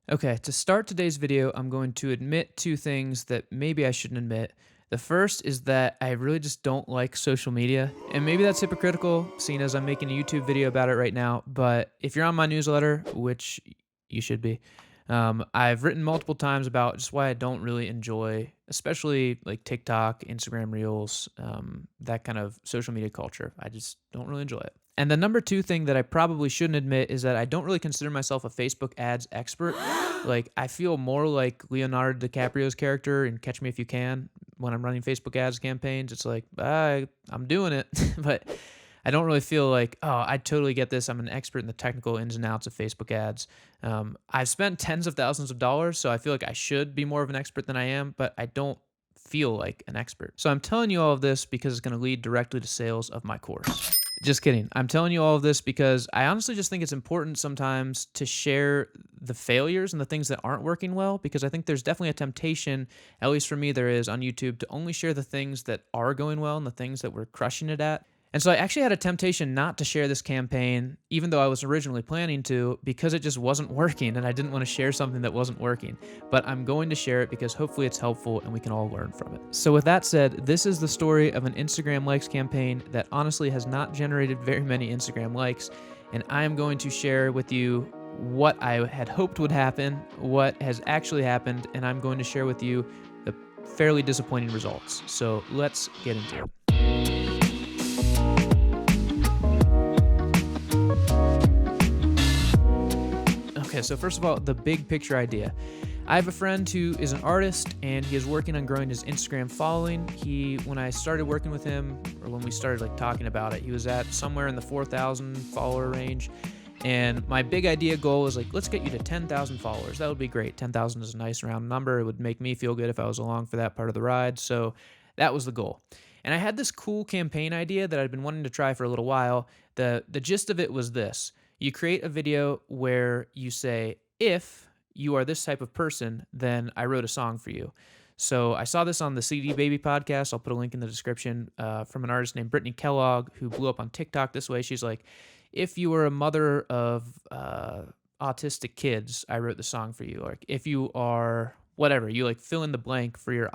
Okay, to start today's video, I'm going to admit two things that maybe I shouldn't admit. The first is that I really just don't like social media, and maybe that's hypocritical, seeing as I'm making a YouTube video about it right now. But if you're on my newsletter, which you should be, I've written multiple times about just why I don't really enjoy, especially like TikTok, Instagram Reels, that kind of social media culture. I just don't really enjoy it. And the number two thing that I probably shouldn't admit is that I don't really consider myself a Facebook ads expert. Like, I feel more like Leonardo DiCaprio's character in Catch Me If You Can when I'm running Facebook ads campaigns. It's like, I'm doing it. But I don't really feel like, oh, I totally get this. I'm an expert in the technical ins and outs of Facebook ads. I've spent tens of thousands of dollars, so I feel like I should be more of an expert than I am, but I don't feel like an expert. So I'm telling you all of this because it's going to lead directly to sales of my course. Just kidding. I'm telling you all of this because I honestly just think it's important sometimes to share the failures and the things that aren't working well, because I think there's definitely a temptation, at least for me there is on YouTube, to only share the things that are going well and the things that we're crushing it at. And so I actually had a temptation not to share this campaign, even though I was originally planning to, because it just wasn't working and I didn't want to share something that wasn't working. But I'm going to share it because hopefully it's helpful and we can all learn from it. So with that said, this is the story of an Instagram likes campaign that honestly has not generated very many Instagram likes. And I am going to share with you what I had hoped would happen, what has actually happened, and I'm going to share with you the fairly disappointing results. So let's get into it. Okay, so first of all, the big picture idea. I have a friend who is an artist and he is working on growing his Instagram following. When I started working with him, or when we started like talking about it, he was at somewhere in the 4,000 follower range. And my big idea goal was like, let's get you to 10,000 followers. That would be great. 10,000 is a nice round number. It would make me feel good if I was along for that part of the ride. So that was the goal. And I had this cool campaign idea that I'd been wanting to try for a little while. The gist of it was this. You create a video where you say, if you are this type of person, then I wrote a song for you. So I saw this on the CD Baby podcast. I'll put a link in the description from an artist named Brittany Kellogg who blew up on TikTok this way. She's like, if you were a mother of autistic kids, I wrote the song for you. Like if you are whatever, you like fill in the blank for your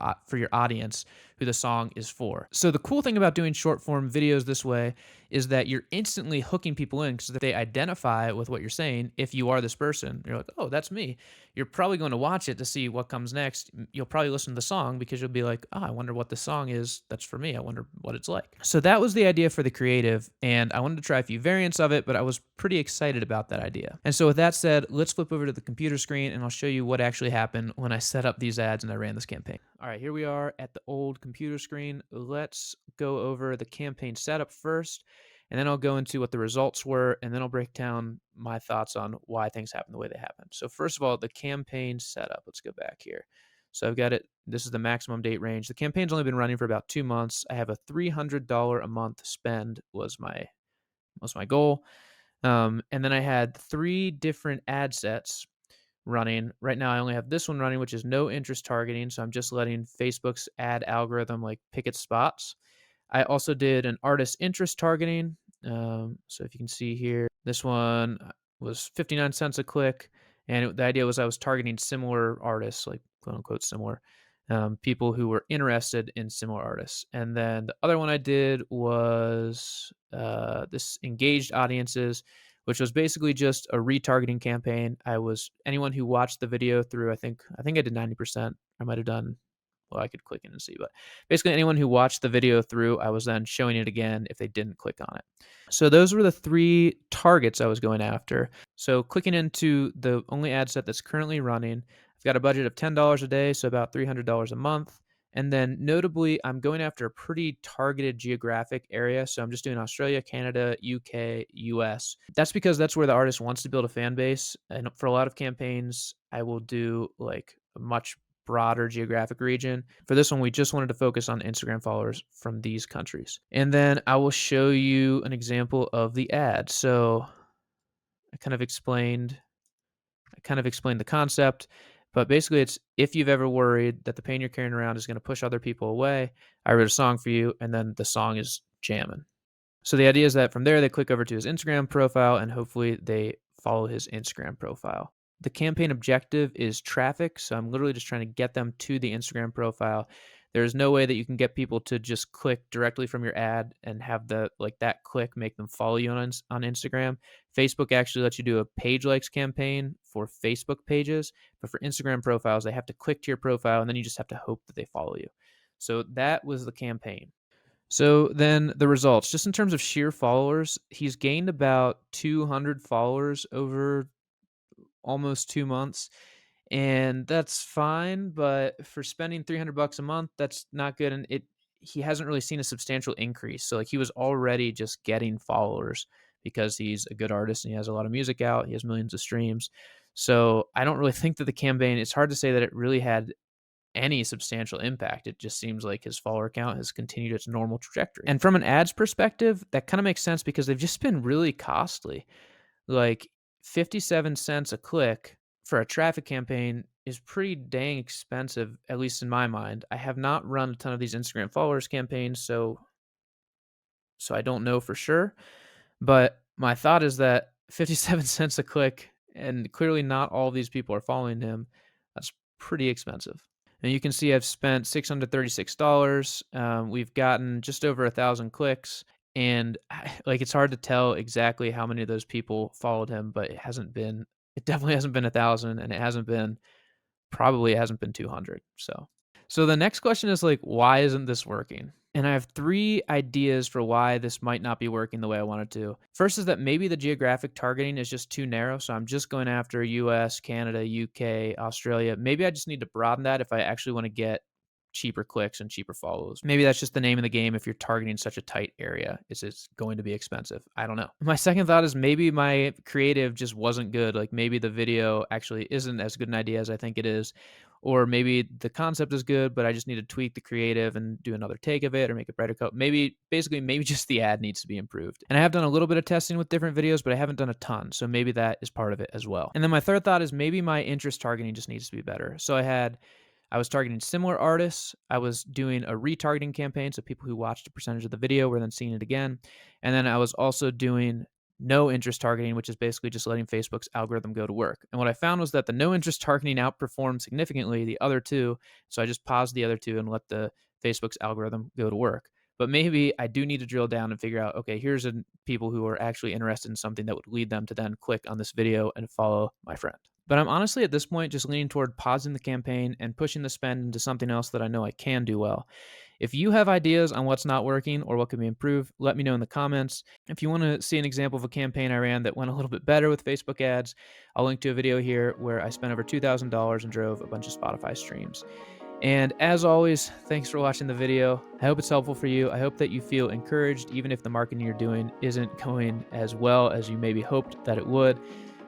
audience who the song is for. So the cool thing about doing short form videos this way is that you're instantly hooking people in, because if they identify with what you're saying, if you are this person, you're like, oh, that's me. You're probably going to watch it to see what comes next. You'll probably listen to the song because you'll be like, oh, I wonder what the song is that's for me. I wonder what it's like. So that was the idea for the creative, and I wanted to try a few variants of it, but I was pretty excited about that idea. And so with that said, let's flip over to the computer screen and I'll show you what actually happened when I set up these ads and I ran this campaign. All right, here we are at the old computer screen. Let's go over the campaign setup first, and then I'll go into what the results were, and then I'll break down my thoughts on why things happen the way they happen. So first of all, the campaign setup. Let's go back here. So I've got it. This is the maximum date range. The campaign's only been running for about 2 months. I have a $300 a month spend was my goal. And then I had 3 different ad sets running. Right now I only have this one running, which is no interest targeting. So I'm just letting Facebook's ad algorithm like pick its spots. I also did an artist interest targeting. So if you can see here, this one was 59 cents a click. And the idea was I was targeting similar artists, like quote unquote similar people who were interested in similar artists. And then the other one I did was this engaged audiences, which was basically just a retargeting campaign. I was anyone who watched the video through, I think I did 90%. I might have done, well, I could click in and see, but basically anyone who watched the video through, I was then showing it again if they didn't click on it. So those were the 3 targets I was going after. So clicking into the only ad set that's currently running, I've got a budget of $10 a day, so about $300 a month. And then notably, I'm going after a pretty targeted geographic area. So I'm just doing Australia, Canada, UK, US. That's because that's where the artist wants to build a fan base. And for a lot of campaigns, I will do like a much broader geographic region. For this one, we just wanted to focus on Instagram followers from these countries. And then I will show you an example of the ad. So I kind of explained the concept, but basically it's if you've ever worried that the pain you're carrying around is going to push other people away, I wrote a song for you, and then the song is jamming. So the idea is that from there they click over to his Instagram profile and hopefully they follow his Instagram profile. the campaign objective is traffic, so I'm literally just trying to get them to the Instagram profile. There's no way that you can get people to just click directly from your ad and have that click make them follow you on Instagram. Facebook actually lets you do a page likes campaign for Facebook pages, but for Instagram profiles, they have to click to your profile and then you just have to hope that they follow you. So that was the campaign. So then the results, just in terms of sheer followers, he's gained about 200 followers over almost 2 months, and that's fine, but for spending $300 a month, that's not good, and he hasn't really seen a substantial increase. So, like, he was already just getting followers because he's a good artist and he has a lot of music out, he has millions of streams. So, I don't really think that the campaign, it's hard to say that it really had any substantial impact. It just seems like his follower count has continued its normal trajectory. And from an ads perspective, that kind of makes sense because they've just been really costly. Like 57 cents a click for a traffic campaign is pretty dang expensive, at least in my mind. I have not run a ton of these Instagram followers campaigns, so I don't know for sure. But my thought is that 57 cents a click, and clearly not all of these people are following him. That's pretty expensive. And you can see I've spent $636. We've gotten just over 1,000 clicks, and like it's hard to tell exactly how many of those people followed him, but it definitely hasn't been 1,000, and it hasn't been 200. So the next question is like, why isn't this working? And I have 3 ideas for why this might not be working the way I want it to. First is that maybe the geographic targeting is just too narrow. So I'm just going after US, Canada, UK, Australia. Maybe I just need to broaden that if I actually want to get cheaper clicks and cheaper follows. Maybe that's just the name of the game if you're targeting such a tight area. It's going to be expensive. I don't know. My second thought is maybe my creative just wasn't good. Like maybe the video actually isn't as good an idea as I think it is. Or maybe the concept is good, but I just need to tweak the creative and do another take of it or make it brighter color. Maybe just the ad needs to be improved. And I have done a little bit of testing with different videos, but I haven't done a ton. So maybe that is part of it as well. And then my third thought is maybe my interest targeting just needs to be better. So I was targeting similar artists. I was doing a retargeting campaign, so people who watched a percentage of the video were then seeing it again. And then I was also doing no interest targeting, which is basically just letting Facebook's algorithm go to work. And what I found was that the no interest targeting outperformed significantly the other two. So I just paused the other two and let the Facebook's algorithm go to work. But maybe I do need to drill down and figure out, okay, here's people who are actually interested in something that would lead them to then click on this video and follow my friend. But I'm honestly at this point just leaning toward pausing the campaign and pushing the spend into something else that I know I can do well. If you have ideas on what's not working or what can be improved, let me know in the comments. If you want to see an example of a campaign I ran that went a little bit better with Facebook ads, I'll link to a video here where I spent over $2,000 and drove a bunch of Spotify streams. And as always, thanks for watching the video. I hope it's helpful for you. I hope that you feel encouraged, even if the marketing you're doing isn't going as well as you maybe hoped that it would.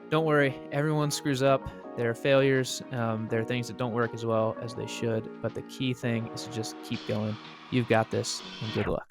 Don't worry, everyone screws up. There are failures. There are things that don't work as well as they should. But the key thing is to just keep going. You've got this, and good luck.